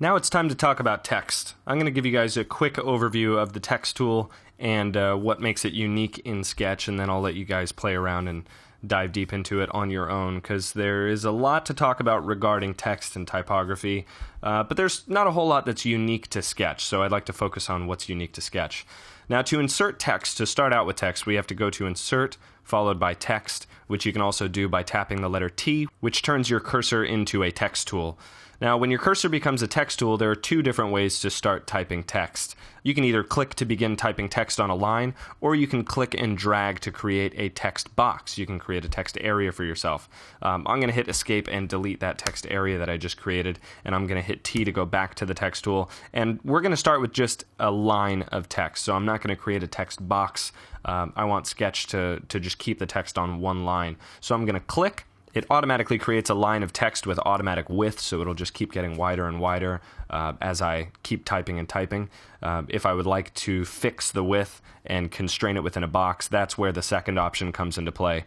Now it's time to talk about text. I'm going to give you guys a quick overview of the text tool and what makes it unique in Sketch, and then I'll let you guys play around and dive deep into it on your own, because there is a lot to talk about regarding text and typography, but there's not a whole lot that's unique to Sketch, so I'd like to focus on what's unique to Sketch. Now, to insert text, to start out with text, we have to go to Insert, followed by Text, which you can also do by tapping the letter T, which turns your cursor into a text tool. Now, when your cursor becomes a text tool, there are two different ways to start typing text. You can either click to begin typing text on a line, or you can click and drag to create a text box. You can create a text area for yourself. I'm going to hit Escape and delete that text area that I just created, and I'm going to hit T to go back to the text tool. And we're going to start with just a line of text, so I'm not going to create a text box. I want Sketch to just keep the text on one line. So I'm going to click. It automatically creates a line of text with automatic width, so it'll just keep getting wider and wider as I keep typing and typing. If I would like to fix the width and constrain it within a box, that's where the second option comes into play,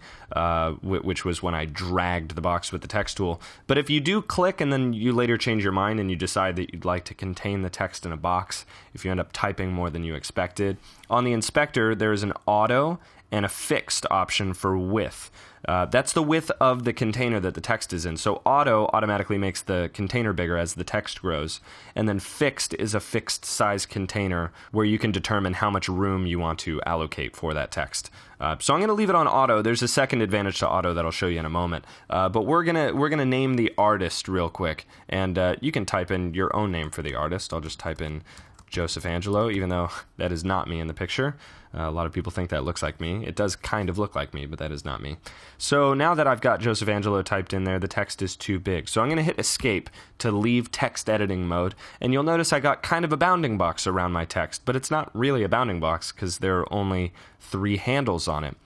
which was when I dragged the box with the text tool. But if you do click and then you later change your mind and you decide that you'd like to contain the text in a box, if you end up typing more than you expected, on the inspector there is an auto and a fixed option for width. That's the width of the container that the text is in. So auto automatically makes the container bigger as the text grows. And then fixed is a fixed size container where you can determine how much room you want to allocate for that text. So I'm going to leave it on auto. There's a second advantage to auto that I'll show you in a moment. But we're gonna name the artist real quick. And you can type in your own name for the artist. I'll just type in Joseph Angelo, even though that is not me in the picture. A lot of people think that looks like me. It does kind of look like me, but that is not me. So now that I've got Joseph Angelo typed in there, the text is too big. So I'm going to hit Escape to leave text editing mode, and you'll notice I got kind of a bounding box around my text, but it's not really a bounding box because there are only 3 handles on it.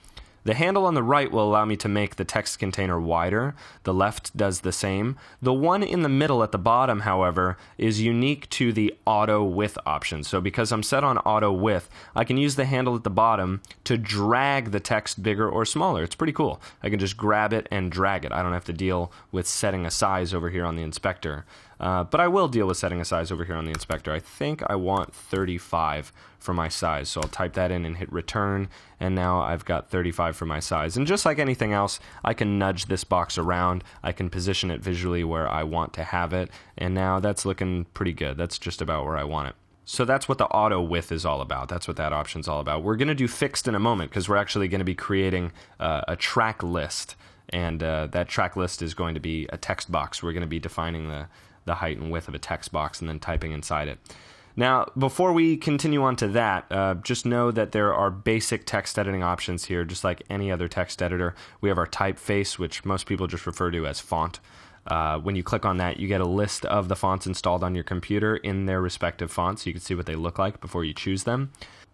The handle on the right will allow me to make the text container wider. The left does the same. The one in the middle at the bottom, however, is unique to the auto width option. So because I'm set on auto width, I can use the handle at the bottom to drag the text bigger or smaller. It's pretty cool. I can just grab it and drag it. I don't have to deal with setting a size over here on the inspector. But I will deal with setting a size over here on the inspector. I think I want 35 for my size. So I'll type that in and hit return, and now I've got 35 for my size. And just like anything else, I can nudge this box around. I can position it visually where I want to have it, and now that's looking pretty good. That's just about where I want it. So that's what the auto width is all about. That's what that option's all about. We're going to do fixed in a moment because we're actually going to be creating a track list, and that track list is going to be a text box. We're going to be defining the height and width of a text box and then typing inside it. Now, before we continue on to that, just know that there are basic text editing options here, just like any other text editor. We have our typeface, which most people just refer to as font. When you click on that, you get a list of the fonts installed on your computer in their respective fonts, so you can see what they look like before you choose them.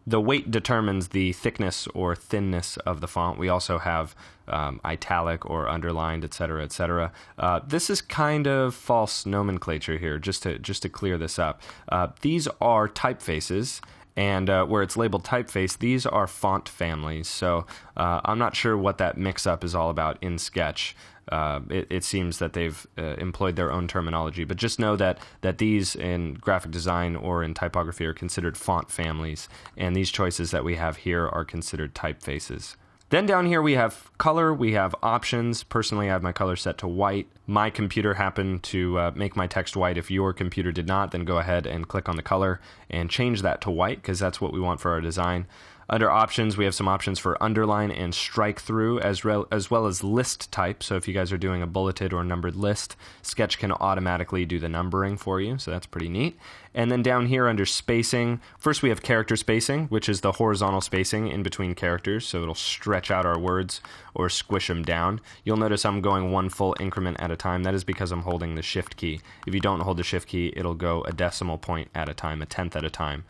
The weight determines the thickness or thinness of the font. We also have italic or underlined, etc., etc. This is kind of false nomenclature here, just to clear this up. These are typefaces, and where it's labeled typeface, these are font families. So I'm not sure what that mix-up is all about in Sketch. It seems that they've employed their own terminology, but just know that these in graphic design or in typography are considered font families, and these choices that we have here are considered typefaces. Then down here we have color, we have options. Personally, I have my color set to white. My computer happened to make my text white. If your computer did not, then go ahead and click on the color and change that to white, because that's what we want for our design. Under options, we have some options for underline and strike through, as well as list type. So if you guys are doing a bulleted or numbered list, Sketch can automatically do the numbering for you, so that's pretty neat. And then down here under spacing, first we have character spacing, which is the horizontal spacing in between characters, so it'll stretch out our words or squish them down. You'll notice I'm going one full increment at a time. That is because I'm holding the Shift key. If you don't hold the Shift key, it'll go a decimal point at a time, a tenth at a time.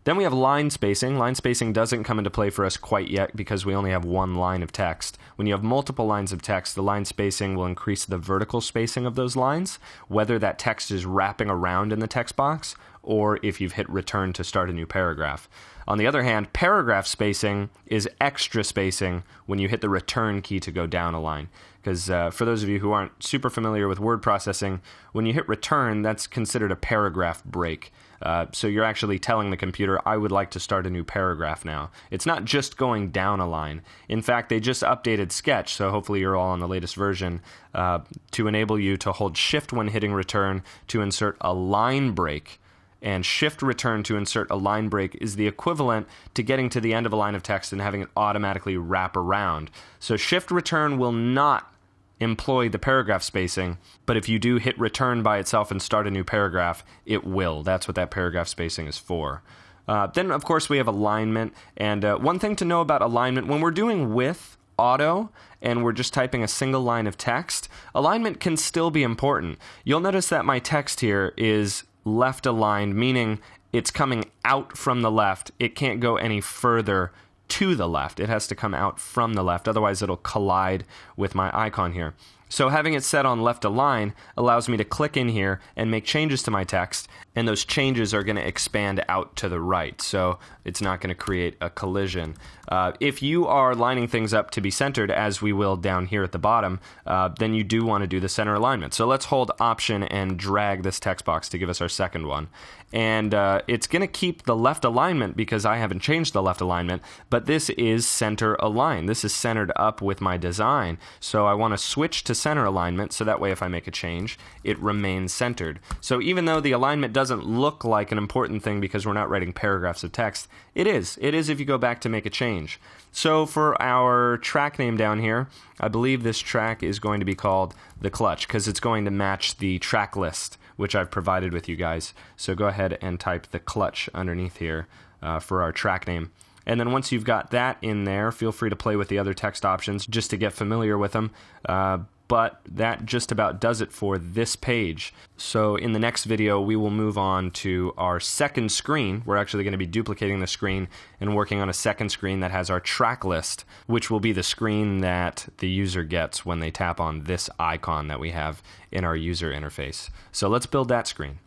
Then we have line spacing. Line spacing doesn't come into play for us quite yet because we only have one line of text. When you have multiple lines of text, the line spacing will increase the vertical spacing of those lines, whether that text is wrapping around in the text box or if you've hit return to start a new paragraph. On the other hand, paragraph spacing is extra spacing when you hit the return key to go down a line. Because for those of you who aren't super familiar with word processing, when you hit return, that's considered a paragraph break. So you're actually telling the computer, I would like to start a new paragraph now. It's not just going down a line. In fact, they just updated Sketch, so hopefully you're all on the latest version, to enable you to hold Shift when hitting return to insert a line break. And Shift return to insert a line break is the equivalent to getting to the end of a line of text and having it automatically wrap around. So Shift return will not employ the paragraph spacing, but if you do hit return by itself and start a new paragraph, it will. That's what that paragraph spacing is for. Then, of course, we have alignment. And one thing to know about alignment, when we're doing with auto and we're just typing a single line of text, alignment can still be important. You'll notice that my text here is left aligned, meaning it's coming out from the left. It can't go any further to the left. It has to come out from the left, otherwise it'll collide with my icon here. So having it set on left align allows me to click in here and make changes to my text, and those changes are going to expand out to the right, so it's not going to create a collision. If you are lining things up to be centered, as we will down here at the bottom, then you do want to do the center alignment. So let's hold Option and drag this text box to give us our second one. And it's going to keep the left alignment because I haven't changed the left alignment, but this is center align. This is centered up with my design. So I want to switch to center alignment so that way if I make a change, it remains centered. So even though the alignment doesn't look like an important thing because we're not writing paragraphs of text, it is. It is if you go back to make a change. So for our track name down here, I believe this track is going to be called The Clutch because it's going to match the track list which I've provided with you guys. So go ahead and type The Clutch underneath here for our track name. And then once you've got that in there, feel free to play with the other text options just to get familiar with them. But that just about does it for this page. So in the next video, we will move on to our second screen. We're actually going to be duplicating the screen and working on a second screen that has our track list, which will be the screen that the user gets when they tap on this icon that we have in our user interface. So let's build that screen.